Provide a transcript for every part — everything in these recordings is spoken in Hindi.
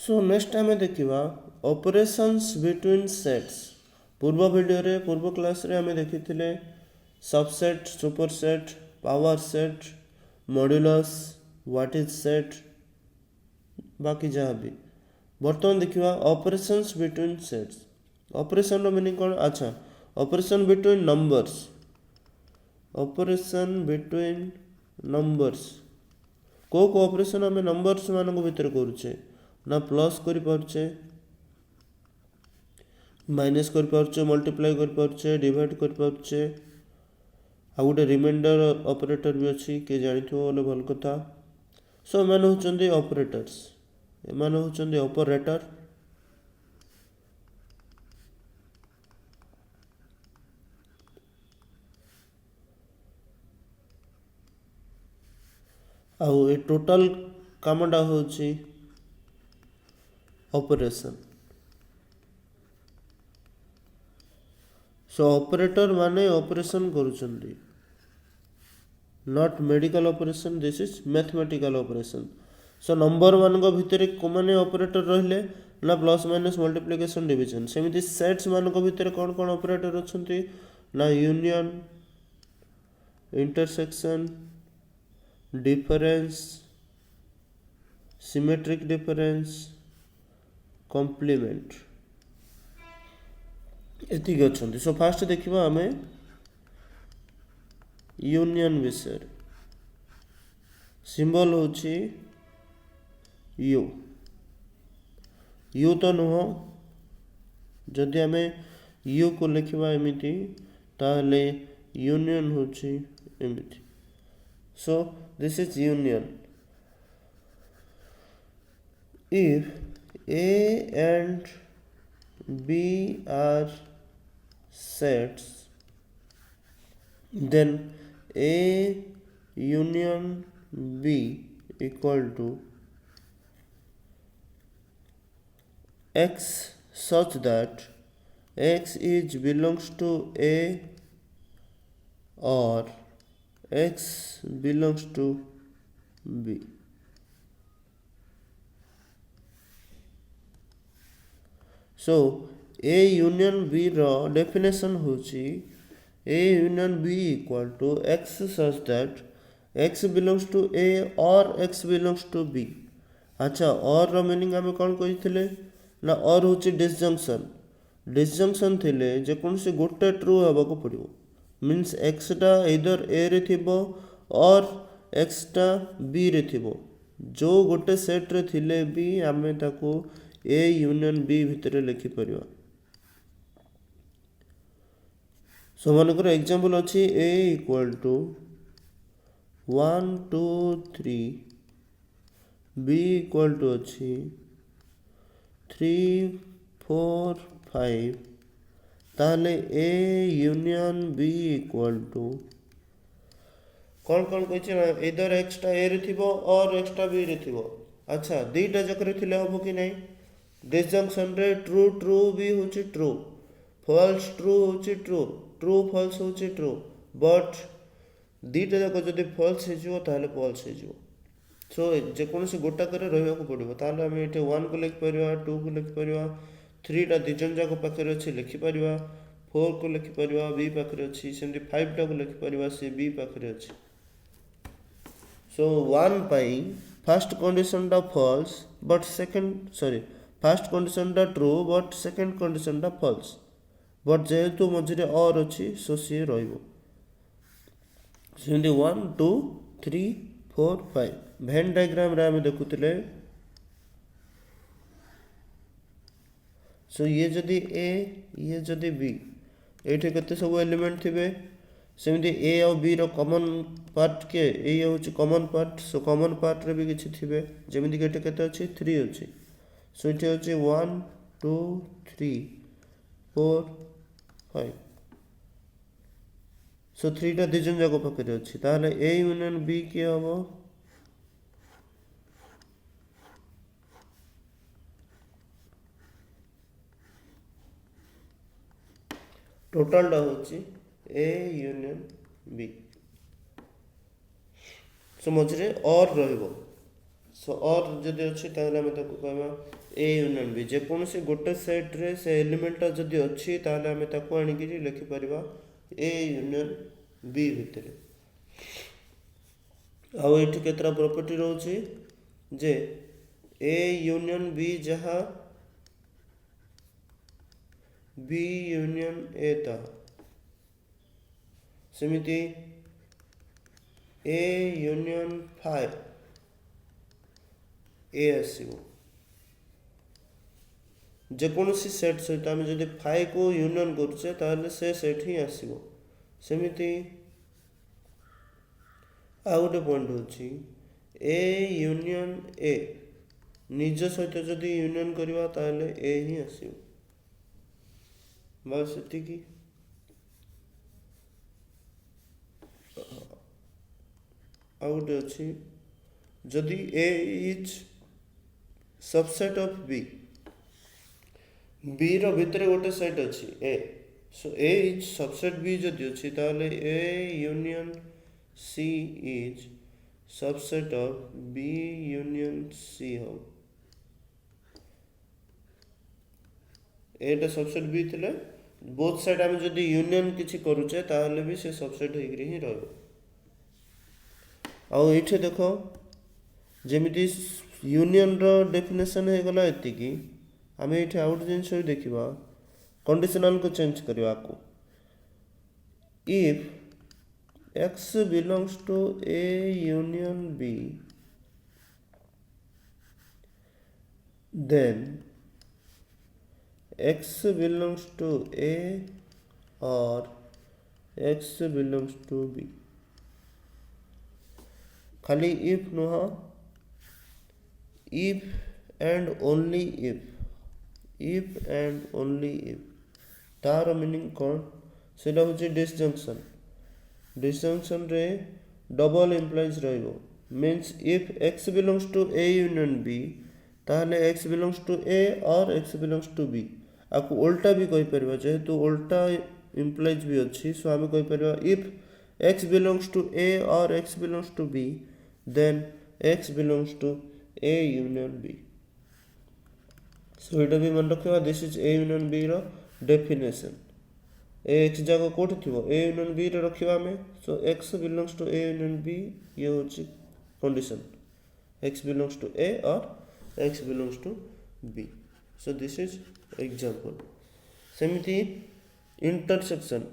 सो नेक्स्ट आम देखा ऑपरेशंस बिटवीन सेट्स। पूर्व वीडियो पूर्व क्लास रे आम देखी subset, superset, power set, modulus, what is set, बाकी जहाँ भी। बर्तमान देखा operations between sets. Operation meaning कौन? अच्छा, operation between numbers. Operation between numbers को ऑपरेशन आम नंबर्स मान भितर करुचे ना प्लस कर पारुचे, माइनस कर पारुचे, मल्टीप्लाई कर पारुचे, डिवाइड कर पारुचे। आ गोटे रिमाइंडर ऑपरेटर भी अच्छी किए जानिथिबो बोले भल कथा। सो एमाने होचंदी ऑपरेटर्स, एमाने होचंदी ऑपरेटर। आउ ए टोटल कामटा होची ऑपरेशन। सो ऑपरेटर माने ऑपरेशन करूचंदी, not medical operation, this is mathematical operation. So number मान भितर को माने ऑपरेटर रहिले ना प्लस माइनस मल्टीप्लिकेशन डिवीजन। सेमिति सेट्स मान भितर कौन कौन ऑपरेटर अछंती ना union, intersection, difference, symmetric difference, complement, एतिक अछंती। सो फास्ट देखिबा आमे यूनियन विषय। सिंबल होची यू। यू तो नुह, जदि आमे यू को लिखिबा एमिति ताहले यूनियन होची एमिति। So this is union. If A and B are sets, then A union B equal to X such that X is belongs to A or X belongs to B. So A union B रो डेफिनेशन होची A union B equal to X such that X belongs to A or X belongs to B. अच्छा, और रो मीनिंग आमे कौन कहिथिले ना और होची डिसजंक्शन। डिसजंक्शन थिले जे कोनसे गोटे ट्रू हेबा को पड़िबो। मींस X टा इधर A रे थिबो और X टा B रे थिबो। जो गोटे सेट रे थिले भी आमे ताको A union B भितर लिखि परिबा। सो मनकर एग्जांपल अच्छी A equal to 1 2 3, B equal to अच्छी 3 4 5, ताहले A union B equal to कौन कौन कहिचे ना इधर एक्स्ट्रा A रे थिबो और एक्स्ट्रा B रे थिबो। अच्छा, दीटा जकरे थिले हबो कि नहीं? डिसजंक्शन रे ट्रू ट्रू भी होची ट्रू, फॉल्स ट्रू होची ट्रू, ट्रू फॉल्स होची ट्रू, बट दीटा जाक जदि फॉल्स हो ताहले फॉल्स हो। सो जेकोसी गोटा करे रहिबा को पड़िबो। ताहले हम एटे 1 को लिखि परिबा, 2 को लिखि परिबा, 3 टा दिजन जाक पाखरे अछि लिखि परिबा, 4 को लिखि परिबा, B पाखरे अछि, सेमति 5 टा को लिखि परिबा, से B पाखरे अछि। सो 1 पाई फर्स्ट कंडीशन टा फॉल्स बट फर्स्ट कंडीशन टा ट्रू बट सेकंड कंडीशन टा फॉल्स, बट जेहेतु मझे और अच्छी सो सी रही। 1 2 3 4 5 भेन डायग्राम रे आम देखुले। सो ये जदि A ये जदि B, ये केते सब एलिमेंट थिबे। सेमती A और B रो कॉमन पार्ट के ए होची common part. So common part रे भी किछि थिबे, जेमिति के केते अछि 3 अछि। सो इटे अछि 1 2 3 4 5। सो 3 टा दिजन जाको पाखरे अछि, ताहले A यूनियन B के हबो टोटल टा होची A यूनियन B। सो मझे और रहिबो सो और जदि अच्छी ताहले हमें ताको कहबा ए यूनियन बी जेकोसी गोटे सेट रे से एलिमेंट जदि अच्छी ताहले हमें ताको आनी कि लिखि परिबा ए यूनियन बी भितरे आउ एठी केतरा प्रॉपर्टी रहउची जे ए यूनियन बी जहा बी यूनियन ए ता सेमिति ए यूनियन फाइव ए आसीबो जेकोसी सेट सहित आम जदि फाइव को यूनियन करुचे ताहले से सेट ही आसीबो सेमिति आ गोटे पॉइंट होची ए यूनियन ए निज सहित जदि यूनियन करवा ताहले ए ही आसीबो बस एतिकी आ गोटे अछि जदि A is subset of B B रो भितरे गोटे सेट अछि A so A is subset B जदि अछि ताहले A union C is subset of B union C हो एटा सबसेट बी थिले बोथ साइड आम जदि यूनियन किछि करूचे ताहले भी से सबसेट होइकरी ही रहबो आउ एठे देखो जेमिति यूनियन रो डेफिनेशन हे गला एतिकी आम ये आउट जिनस देखा कंडीशनल को चेंज करने को if x belongs to A union B then x belongs to A और एक्स बिलोंग्स टू बी खाली इफ नुह if and only if and only if तार मीनिंग कौन से डिसजंक्शन रे डबल इम्प्लाइज रहिबो means if x belongs to A union B ताहले एक्स बिलोंग्स टू ए और एक्स बिलोंग्स टू बी आपको उल्टा भी कहि परबा जेहेतु उल्टा इम्प्लाइज भी अच्छी सो आम कहि परबा if x belongs to A और x belongs to B then x belongs to A union B so इटा भी मन रखिबा this is A union B रो डेफिनेशन ए एक्स जगह कोठी थिबो ए यूनियन बी रे रखिबा हमें so x belongs to A union B ये होची condition x belongs to A और x belongs to B so this is example सेमिति इंटरसेक्शन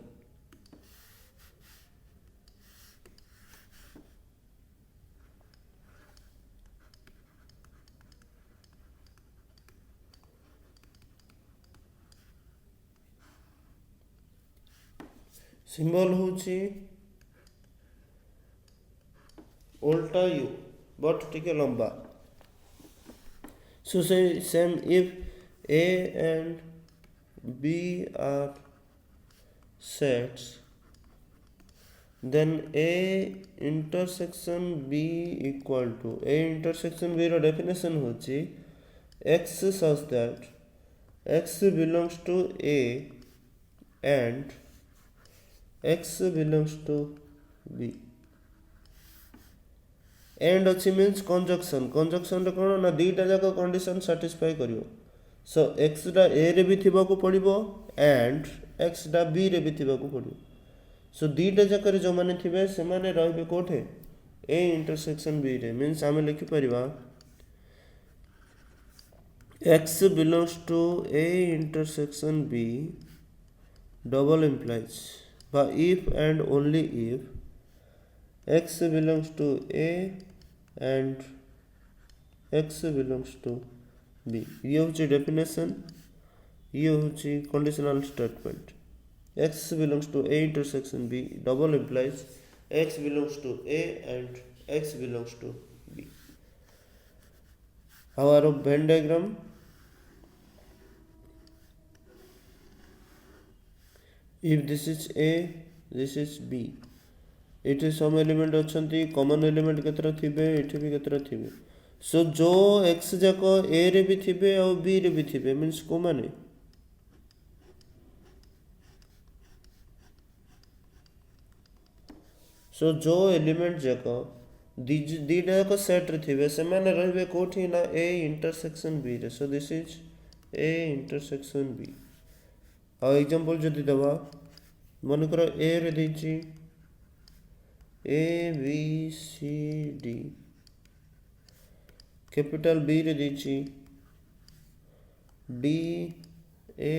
सिंबल होची उल्टा यू बट टिके लंबा सो से same if A and B are sets then A intersection B equal to A intersection B रो डेफिनेशन होची x such that x belongs to A and x belongs to b and अच्छी मीन्स कंजक्शन रे कौन ना दीटा जाक कंडीशन साटिस्फाई करियो सो एक्स टा ए रे भी थिबा को पड़िबो एंड एक्स टा बी रे भी थिबा को पड़िबो सो दीटा जाक रे जो माने थिबे से माने रहबे कोठे ए इंटरसेक्शन बी रे मीन्स आमे लिखि परिबा x belongs to a intersection b double implies but if and only if x belongs to a and x belongs to b ये होची डेफिनेशन ये होची conditional statement x belongs to a intersection b double implies x belongs to a and x belongs to b our Venn diagram if this is a this is b एठी सम एलिमेंट अछंती कॉमन एलिमेंट केतरा थिबे एठी भी केतरा थिबे सो जो x जाको a रे भी थिबे और b रे भी थिबे मींस को माने सो जो एलिमेंट जाको दीटा जाक सेट रे थिबे सेमाने रहबे कोठी ना ए इंटरसेक्शन बी रे so this is A intersection B आ एग्जांपल जदि दबा मन करो ए रे देछि A B C D capital B रे देछि डी ए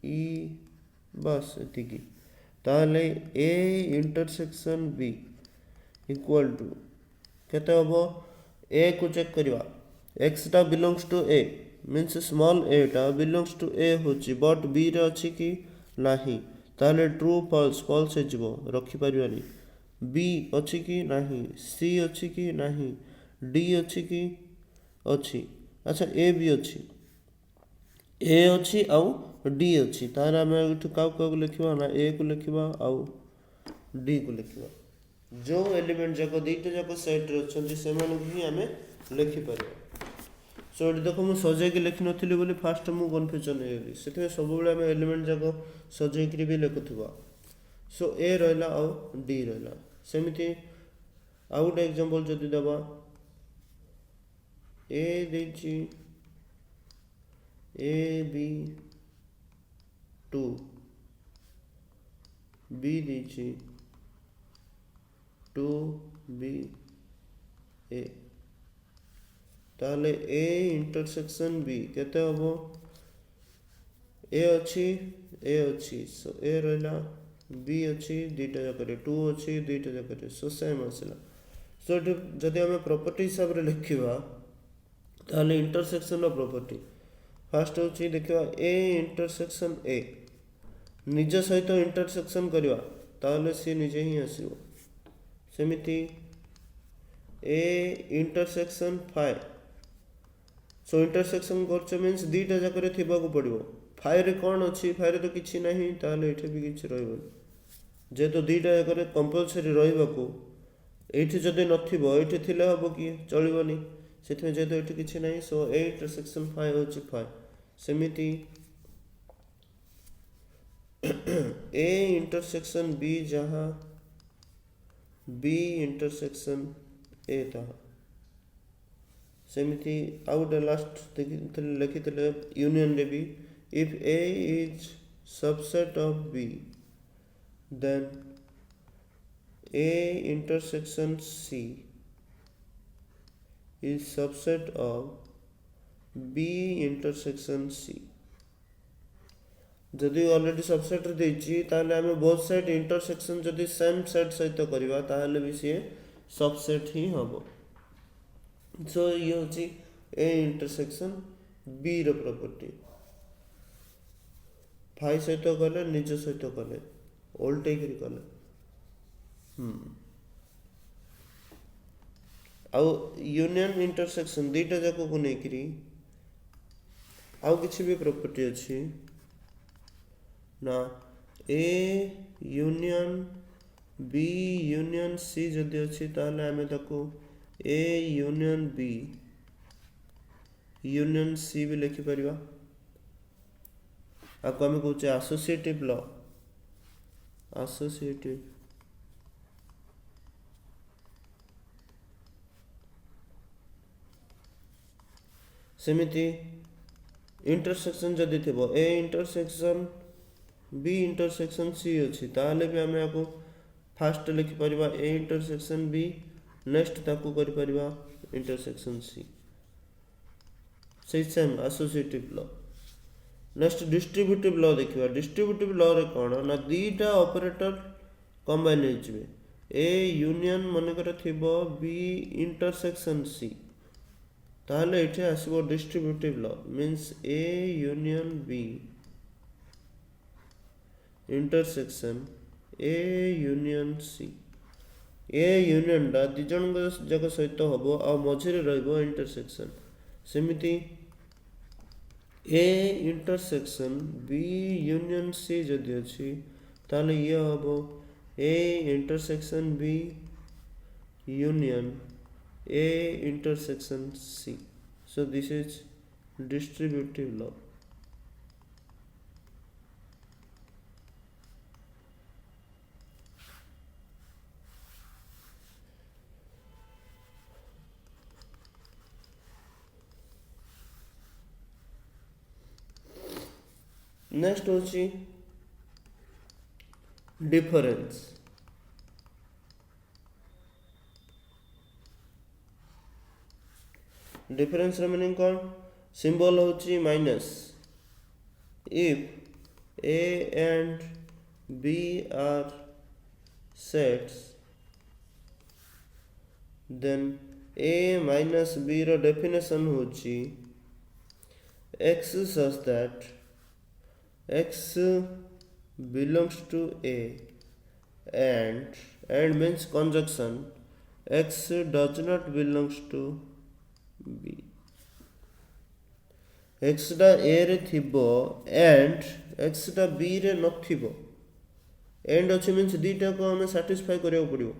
ई बस एतिकी ताले A intersection B equal to केते हबो ए को चेक करवा एक्स टा belongs to A means small A टा बिलोंग्स टू ए होची बट बी रे अछि कि नाही ताले ट्रू फॉल्स फॉल्स हे जिवो रखि परिवानी बी अछि कि नाही सी अछि कि नाही डी अछि कि अछि अच्छा ए भी अछि ए अछि आउ डी अछि तार हम एठु काउ लिखिबा ना ए को लिखिबा आउ डी को लिखिबा जो एलिमेंट जाको दीटा जाको सेट रे अछंती सेमान ही हमें लिखि परिबा सो एठी देखो मु सजे के लिखि नथिली बोली फास्ट मु कन्फ्यूजन हे गेली सेते सब बेले हमें एलिमेंट जाको सजे के भी लिखुथबा सो ए रहला आउ डी रहला सेमिति आउट एग्जांपल जदि दबा ए देछि ए बी 2 बी देछि 2 बी ए ताले ए इंटरसेक्शन बी केते हबो ए अछि सो ए रहला बी अछि दीटा जकरे 2 अछि दीटा जकरे सो सेम आसला सो जदि हमें प्रॉपर्टी हिसाब रे लिखिबा ताले इंटरसेक्शन रो प्रॉपर्टी फर्स्ट होची देखिबा ए इंटरसेक्शन ए निज सहित इंटरसेक्शन करवा ताले सी निजे ही आसीबो सेमिति ए इंटरसेक्शन 5 सो इंटरसेक्शन करछ मींस दीटा जकरे थिबा को पड़िबो 5 रे कोन अछि 5 रे तो किछि नाही ताले एठे भी किछि रहइबो जे तो दीटा जकरे कंपलसरी रहइबा को एठी जदि नथिबो एठी थिले हबो कि चलिबोनी सेथे जे तो एठी किछि नाही सो ए इंटरसेक्शन 5 होछि 5 सेमिति ए इंटरसेक्शन बी जहां बी इंटरसेक्शन ए था सेमिति आउट लास्ट लिखितले यूनियन रे भी if A is subset of B then A intersection C is subset of B intersection C जदि ऑलरेडी सबसेट रे देछि ताले हमें बोथ साइड इंटरसेक्शन जदि सेम सेट सहित करबा ताले भी से सबसेट ही हबो सो ये होची ए इंटरसेक्शन बी रो प्रॉपर्टी 5 सहित कले निज सहित कले उल्टे करी कले आउ यूनियन इंटरसेक्शन दीटा जाको को नै करी आउ किछि भी प्रॉपर्टी अछि ना A union B union C जदि अछि ताले हमें ताको A union B union C भी लिखि परिबा आको हमें कहूचे एसोसिएटिव लॉ एसोसिएटिव सेमिति इंटरसेक्शन जदि थिबो A intersection B intersection C अछि ताले भी हमें आको फास्ट लिखि परिबा ए इंटरसेक्शन बी नेक्स्ट ताको करि परिबा intersection C same associative law next distributive law देखिबा डिस्ट्रीब्यूटिव लॉ रे कोन ना दीटा ऑपरेटर कंबाइन हो जिवे ए यूनियन मन कर थिबो बी इंटरसेक्शन सी ताले एठे आसीबो distributive law means A union B intersection A union C A union डा दि जन जक सहित हबो आ मझिरे रहबो इंटरसेक्शन सेमिति A intersection B union C जदि अछि ताले ये हबो A intersection B union A intersection C so this is distributive law next होची डिफरेंस। डिफरेंस रे मीनिंग कौन? सिंबल होची minus. If A and B are sets then A minus B रो डेफिनेशन होची x such that x belongs to A and means conjunction x does not belongs to B। x टा A रे थिबो and x टा B रे नथिबो। एंड अच्छे मीन्स दीटा को हमें सैटिस्फाई करियो पड़ियो।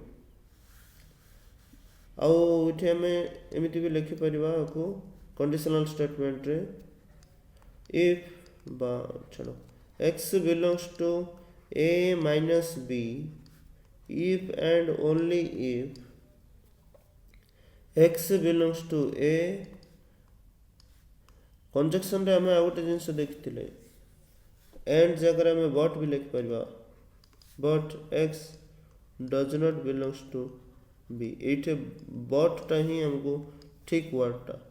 आउ इथे हमें एमिति भी लिखि परिबा को कंडीशनल स्टेटमेंट रे if चलो x belongs to A minus B if and only if x belongs to A conjunction रे हमें आउट जिनस देखिथिले एंड जगह हमें बट भी लिख परिबा but x does not belongs to B। एठे बट टा ही हमको ठीक वर्ड टा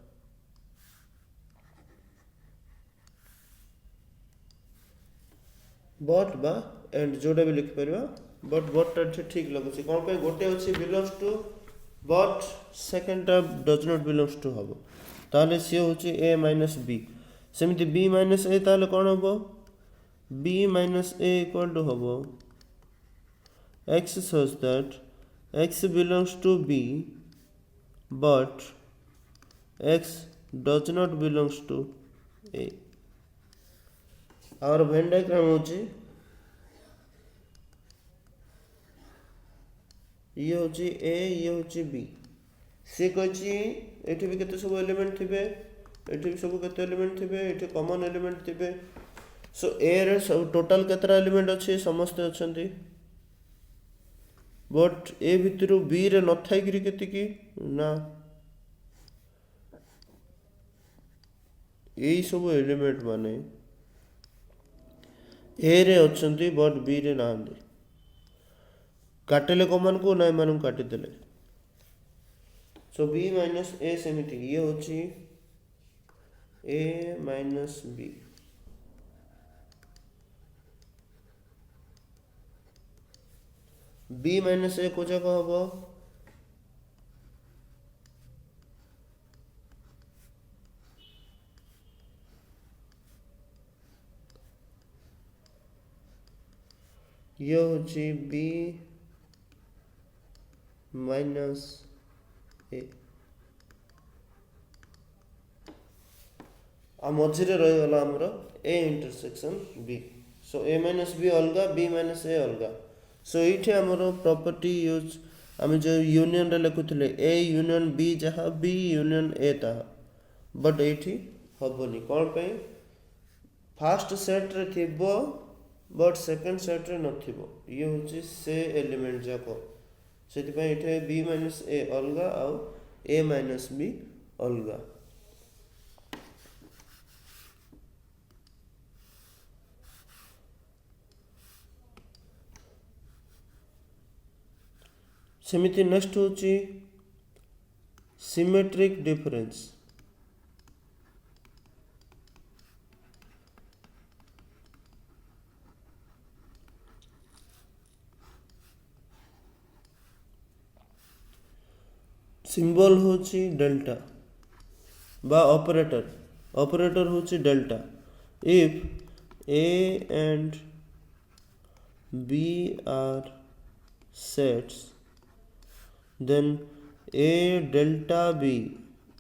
बट बा एंड जोड़ा भी लिख परिबा बट टा ठीक लगुछि कोन पे गोटे अछि बिलोंग्स टू बट सेकंड टा डज नॉट बिलोंग्स टू हबो ताले से होछि a माइनस b सेमिति b माइनस a ताले कोन हबो b minus a equal to हबो x such that x belongs to b but x does not belongs to a। और वेन डायग्राम होची ये होची a ये होची b से कहची एठी भी केते सब एलिमेंट थिबे एठी भी सब केते एलिमेंट थिबे एठी कॉमन एलिमेंट थिबे सो a रे सब टोटल केतरा एलिमेंट अछि समस्त अछंती बट a भितरु b रे नथाई गिरी केते की ना एई सब एलिमेंट माने ए रे अछंती बट बी रे नांदी काटेले कॉमन को ना मानु काटी देले सो b माइनस a सेमिति ये होची a minus b b minus a को जगह हबो ये होची b माइनस a आ मझिरे रही गला हमरो a intersection b so a minus b अलगा b माइनस a अलगा सो इठे हमरो प्रॉपर्टी यूज हम जो यूनियन रे लिखुथिले a यूनियन b जहा b यूनियन a ता बट एठी हबोनी कोन पे फर्स्ट सेट रे थिबो बट सेकंड सेट रे नथिबो ये होची से एलिमेंट जाको सेति पे इठे b माइनस a अलगा आउ a माइनस b अलगा सेमिति नेक्स्ट होची सिमेट्रिक डिफरेंस। सिंबल होची डेल्टा बा ऑपरेटर होची delta if a and b are sets then a delta b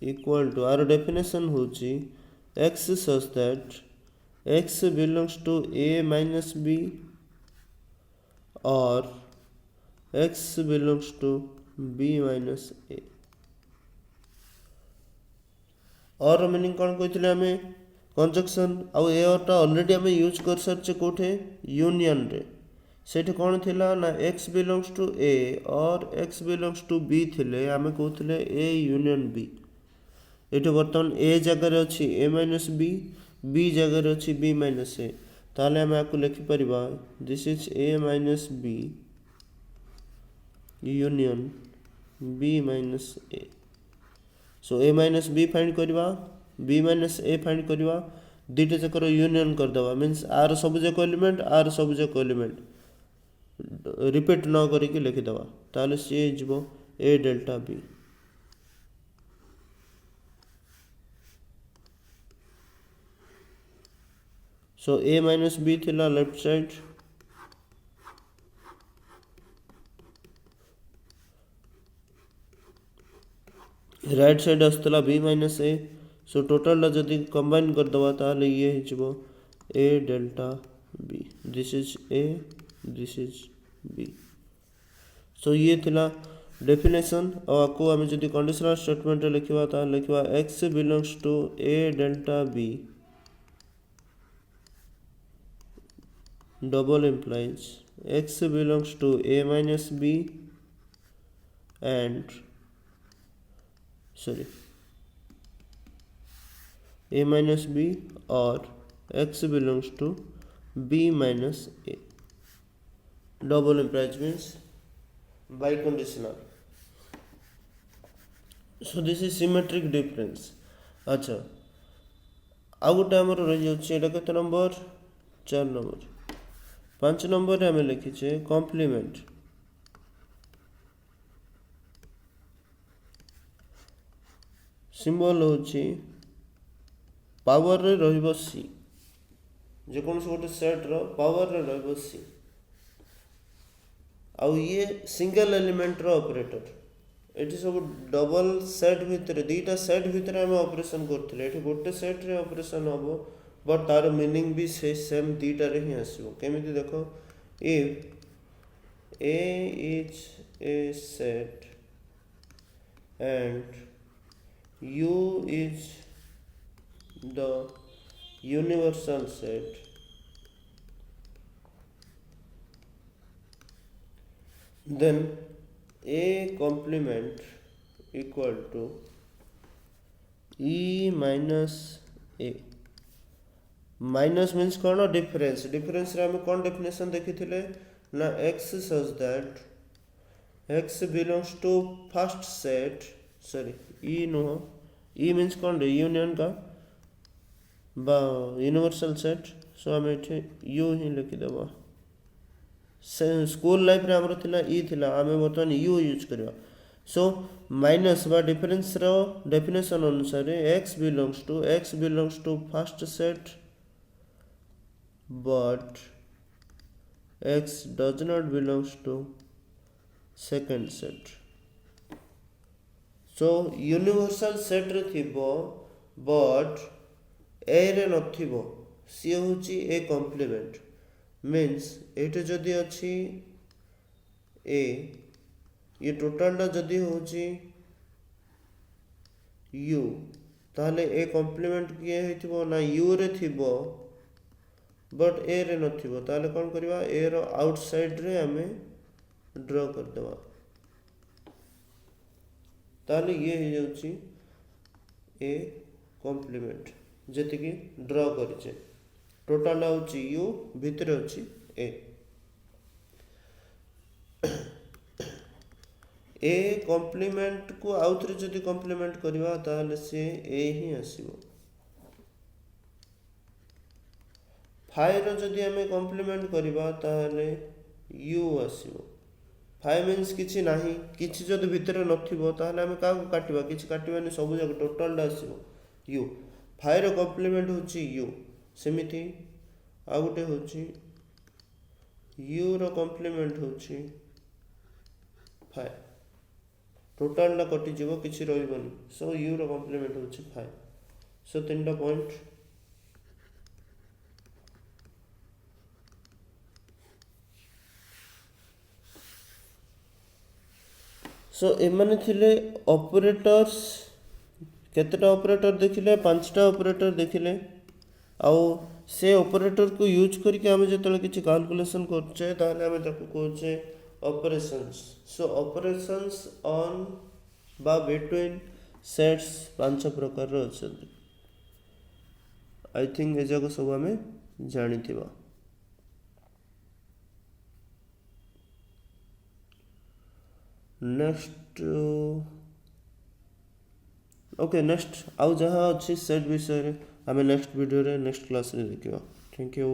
equal to our definition होची x such that x belongs to a minus b or x belongs to b minus a। और मीनिंग कौन कहते हमें कंजक्शन आउ ए टा ऑलरेडी हमें यूज कर सारचे कोठे यूनियन रे सेठी कौन थिला ना x बिलोंग्स टू a और x बिलोंग्स टू b थिले हमें कहते a यूनियन b एठे वर्तमान a जगह रे अछि a माइनस b b जगह रे अछि b माइनस a ताले आम आपको लिखिपर this is A minus B union B minus A. So A minus B find करवा बी माइनस ए फाइंड करवा दुईटा जाकर यूनियन करदे मीन्स आर सबुजाक एलिमेंट आर सबुजाक एलिमेंट रिपीट न करके लिखिदे ताले सी हो A delta B. So A minus B थिला लेफ्ट साइड राइट साइड आसला B minus A. So total जदि कंबाइन करदे ताले ये हो A delta B this is A this is B. So ये थिला डेफिनेशन और आपको आम जब कंडीशनल स्टेटमेंट लिखा तो लिखा X belongs to A delta B double implies x belongs to a minus b and a minus b or x belongs to b minus a. Double implies means biconditional. So this is symmetric difference. अच्छा आउ गोटे आमर रही जाए केते नंबर 4 नंबर 5 नंबर आम लिखीचे कॉम्प्लीमेंट। सिंबल होची पावर रे रहिबो सी जे कोन से गोटे सेट रो पावर रे रहिबो सी आउ ये सिंगल एलिमेंट रो ऑपरेटर एठी सब डबल सेट भितर दुईटा सेट भितर आम ऑपरेशन करथिले एठी गोटे सेट रे ऑपरेशन हबो बट तार मीनिंग भी से सेम दुईटा रे ही आसो केमिति देखो if A is a set and U is the universal set then a complement equal to e minus a minus means कौन डिफरेंस डिफरेंस रे हम कौन डेफिनेशन देखी थिले ना x such that x belongs to first set sorry e no e means कौन यूनियन का बा यूनिवर्सल सेट। सो हम एठे u ही लिखि देबा स्कूल लाइफ रे हमर थिला e थिला आमे बर्तमान u यूज करबा। सो माइनस बा डिफरेंस रो डेफिनेशन अनुसार x belongs to first set but x does not belongs to second set. So universal set रे थिबो but a रे नथिबो सी होची a complement means एटे जदि अछि a ये टोटल टा जदि होची u ताले a complement किए हेतिबो ना u रे थिबो बट ए रे नथिबो ताले कोन करबा ए रो आउटसाइड रे हमें ड्रा कर देबा ताले ये हो जाउची ए कॉम्प्लीमेंट जति कि ड्रा करिचे टोटल होची यू भितर होची ए कॉम्प्लीमेंट को आउथरे जति कॉम्प्लीमेंट करबा ताले से ए ही आसीबो। फाइव जदि आम कॉम्प्लीमेंट करवा ताहले यू आसीबो फाइव मीन्स किछि नाही किछि जदि भितर नथिबो ताहले आम का काटिबा किछि काटिबानी सब जग टोटल आसीबो यू फाइव रो कॉम्प्लीमेंट होची यू सेमिति आ गुटे होची यू रो कॉम्प्लीमेंट होची फाइव टोटल ला कटि जीवो किछि रहइबनी। सो यू रो कॉम्प्लीमेंट होची फाइव। सो तीनटा पॉइंट सो एमाने थिले ऑपरेटर्स केतेटा ऑपरेटर देखिले 5टा ऑपरेटर देखिले आउ से ऑपरेटर को यूज करके आमे जतले किछि कैलकुलेशन करछे ताले आमे ताको कहछे ऑपरेशंस। सो ऑपरेशंस ऑन बा बिटवीन सेट्स 5 प्रकार रो अछि आई थिंक ए जगह सब आमे जानिथिबा। नेक्स्ट ओके नेक्स्ट आउ जहाँ अच्छी सेट विषय आम नेक्स्ट वीडियो नेक्स्ट क्लास देखा थैंक यू।